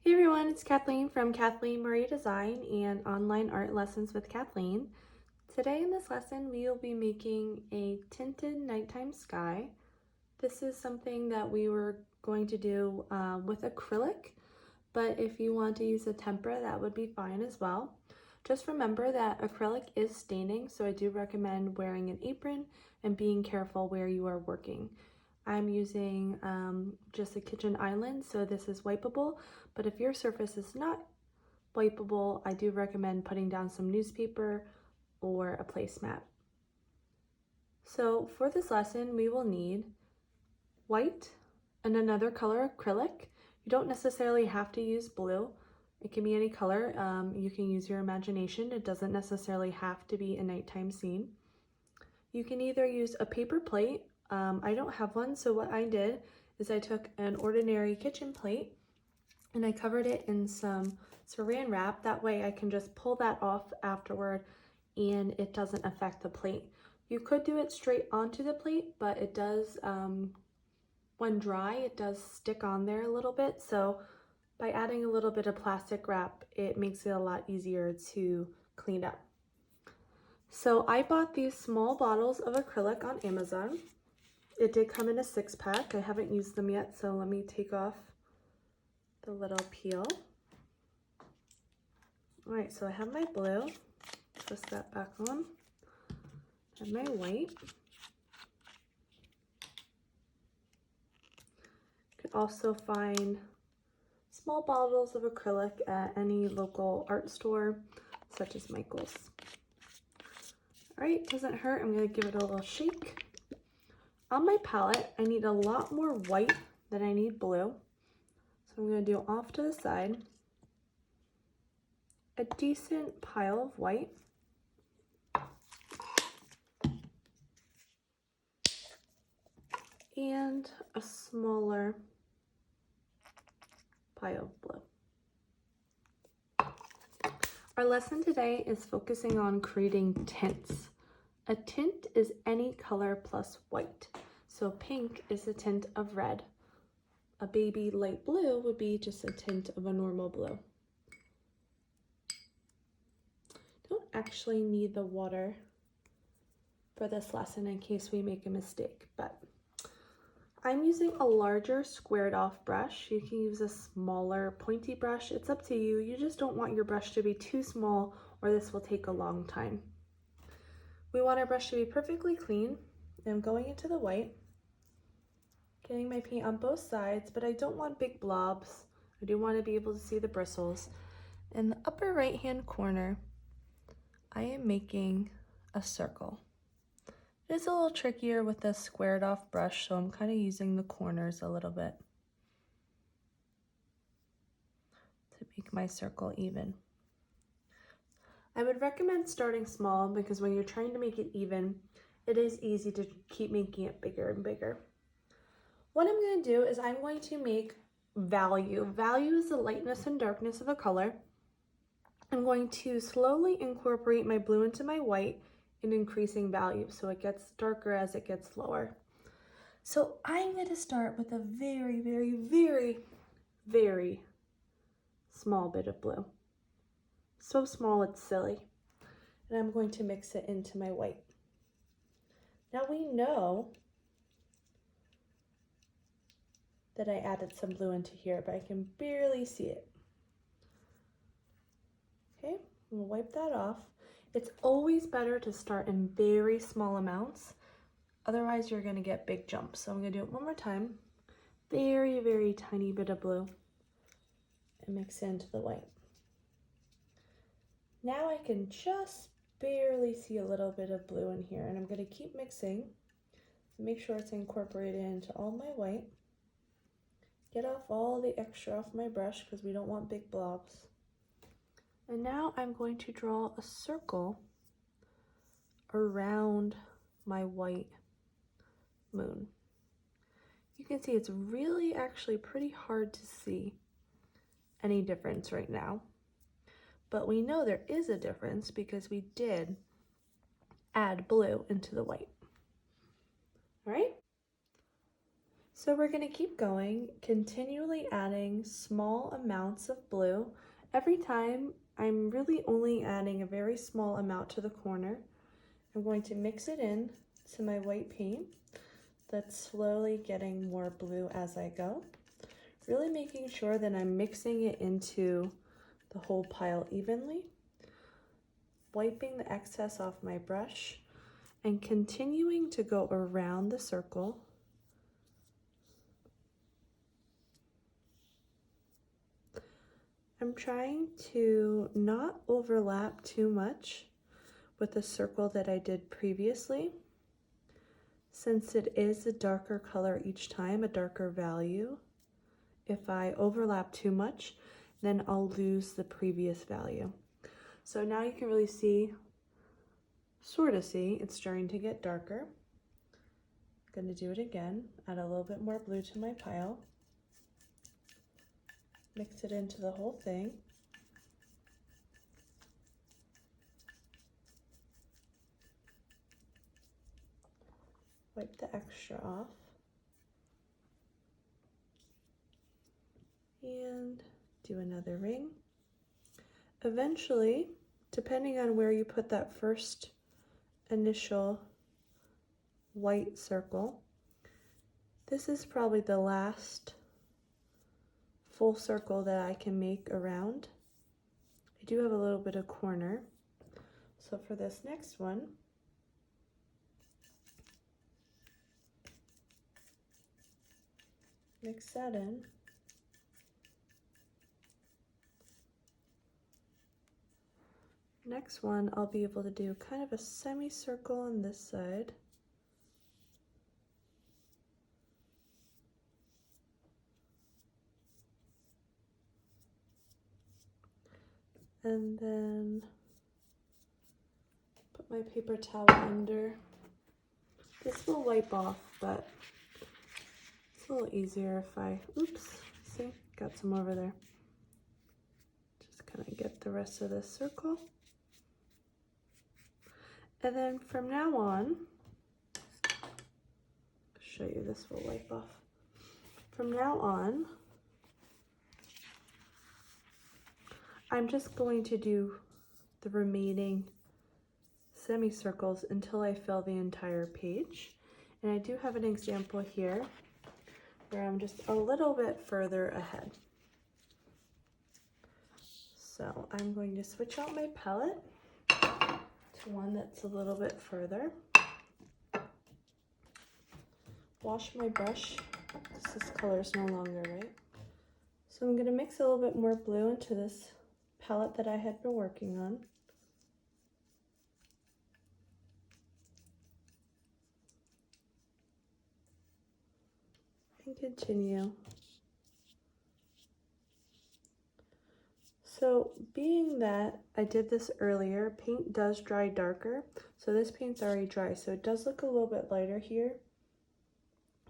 Hey everyone, it's Kathleen from Kathleen Marie Design and Online Art Lessons with Kathleen. Today in this lesson, we will be making a tinted nighttime sky. This is something that we were going to do with acrylic, but if you want to use a tempera, that would be fine as well. Just remember that acrylic is staining, so I do recommend wearing an apron and being careful where you are working. I'm using just a kitchen island, so this is wipeable, but if your surface is not wipeable, I do recommend putting down some newspaper or a placemat. So for this lesson, we will need white and another color acrylic. You don't necessarily have to use blue. It can be any color. You can use your imagination. It doesn't necessarily have to be a nighttime scene. You can either use a paper plate. I don't have one, so what I did is I took an ordinary kitchen plate and I covered it in some saran wrap. That way I can just pull that off afterward and it doesn't affect the plate. You could do it straight onto the plate, but it does, when dry, it does stick on there a little bit. So by adding a little bit of plastic wrap, it makes it a lot easier to clean up. So I bought these small bottles of acrylic on Amazon. It did come in a 6-pack. I haven't used them yet, so let me take off the little peel. All right, so I have my blue. Twist that back on. And my white. You can also find small bottles of acrylic at any local art store, such as Michael's. All right, doesn't hurt. I'm gonna give it a little shake. On my palette, I need a lot more white than I need blue. So I'm gonna do off to the side a decent pile of white. And a smaller pile of blue. Our lesson today is focusing on creating tints. A tint is any color plus white. So pink is a tint of red. A baby light blue would be just a tint of a normal blue. Don't actually need the water for this lesson in case we make a mistake, but I'm using a larger squared off brush. You can use a smaller pointy brush. It's up to you. You just don't want your brush to be too small or this will take a long time. We want our brush to be perfectly clean. I'm going into the white, getting my paint on both sides, but I don't want big blobs. I do want to be able to see the bristles. In the upper right hand corner, I am making a circle. It is a little trickier with this squared off brush, so I'm kind of using the corners a little bit to make my circle even. I would recommend starting small because when you're trying to make it even, it is easy to keep making it bigger and bigger. What I'm going to do is I'm going to make value. Value is the lightness and darkness of a color. I'm going to slowly incorporate my blue into my white in increasing value, so it gets darker as it gets lower. So I'm going to start with a very, very, very, very small bit of blue. So small it's silly. And I'm going to mix it into my white. Now we know that I added some blue into here, but I can barely see it. Okay, I'm gonna wipe that off. It's always better to start in very small amounts. Otherwise, you're gonna get big jumps. So I'm gonna do it one more time. Very, very tiny bit of blue and mix it into the white. Now I can just barely see a little bit of blue in here, and I'm gonna keep mixing to make sure it's incorporated into all my white. Get off all the extra off my brush because we don't want big blobs. And now I'm going to draw a circle around my white moon. You can see it's really actually pretty hard to see any difference right now. But we know there is a difference because we did add blue into the white. All right? So we're going to keep going, continually adding small amounts of blue. Every time I'm really only adding a very small amount to the corner. I'm going to mix it in to my white paint that's slowly getting more blue as I go. Really making sure that I'm mixing it into the whole pile evenly. Wiping the excess off my brush and continuing to go around the circle. I'm trying to not overlap too much with the circle that I did previously, since it is a darker color each time, a darker value. If I overlap too much, then I'll lose the previous value. So now you can really see, sort of see, it's starting to get darker. I'm going to do it again, add a little bit more blue to my pile, mix it into the whole thing. Wipe the extra off. And do another ring. Eventually, depending on where you put that first initial white circle, this is probably the last full circle that I can make around. I do have a little bit of corner. So for this next one, mix that in. Next one, I'll be able to do kind of a semicircle on this side. And then put my paper towel under. This will wipe off, but it's a little easier if I, oops, see, got some over there. Just kind of get the rest of this circle. And then from now on, show you, this will wipe off. From now on, I'm just going to do the remaining semicircles until I fill the entire page. And I do have an example here where I'm just a little bit further ahead. So I'm going to switch out my palette to one that's a little bit further. Wash my brush. This color is no longer right. So I'm going to mix a little bit more blue into this palette that I had been working on. And continue. So being that I did this earlier, paint does dry darker. So this paint's already dry, so it does look a little bit lighter here.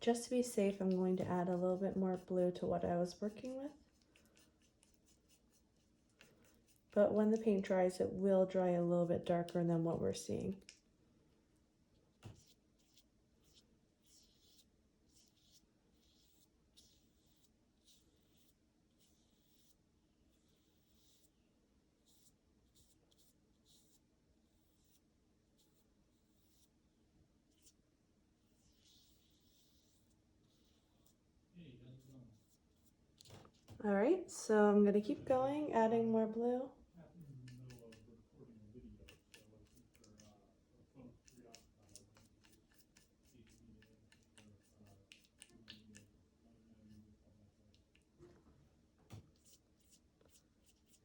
Just to be safe, I'm going to add a little bit more blue to what I was working with. But when the paint dries, it will dry a little bit darker than what we're seeing. All right, so I'm going to keep going, adding more blue.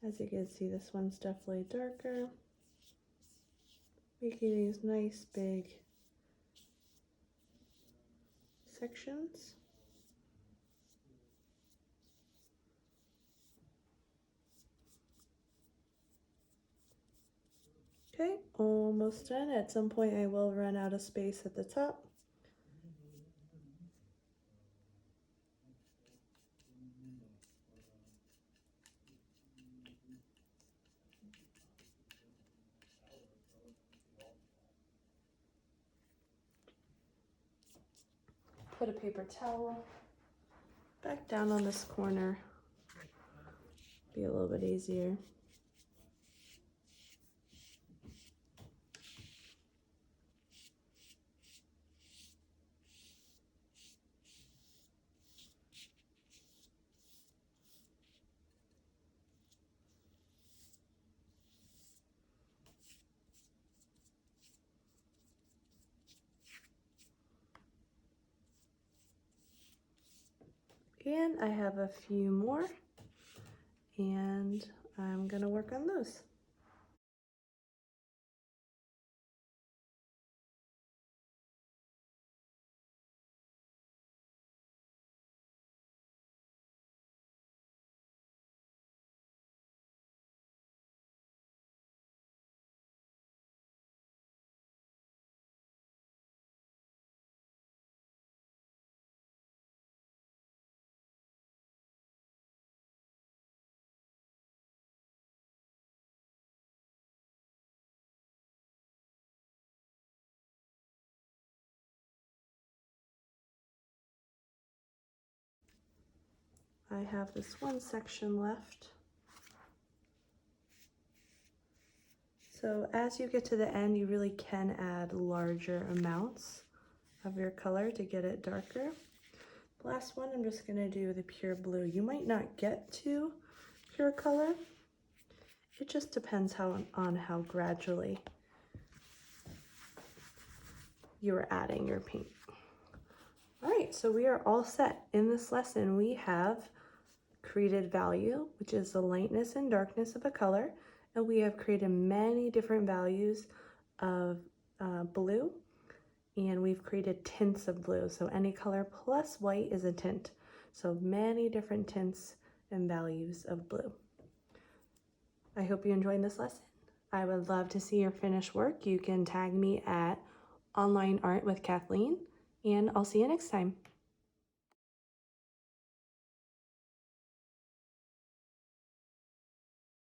As you can see, this one's definitely darker, making these nice big sections. Okay, almost done. At some point I will run out of space at the top. put a paper towel back down on this corner. Be a little bit easier. And I have a few more, and I'm gonna work on those. I have this one section left. So as you get to the end, you really can add larger amounts of your color to get it darker. The last one, I'm just gonna do the pure blue. You might not get to pure color. It just depends on how gradually you're adding your paint. All right, so we are all set. In this lesson, we have created value, which is the lightness and darkness of a color, and we have created many different values of blue, and we've created tints of blue. So any color plus white is a tint. So many different tints and values of blue. I hope you enjoyed this lesson. I would love to see your finished work. You can tag me at Online Art with Kathleen, and I'll see you next time.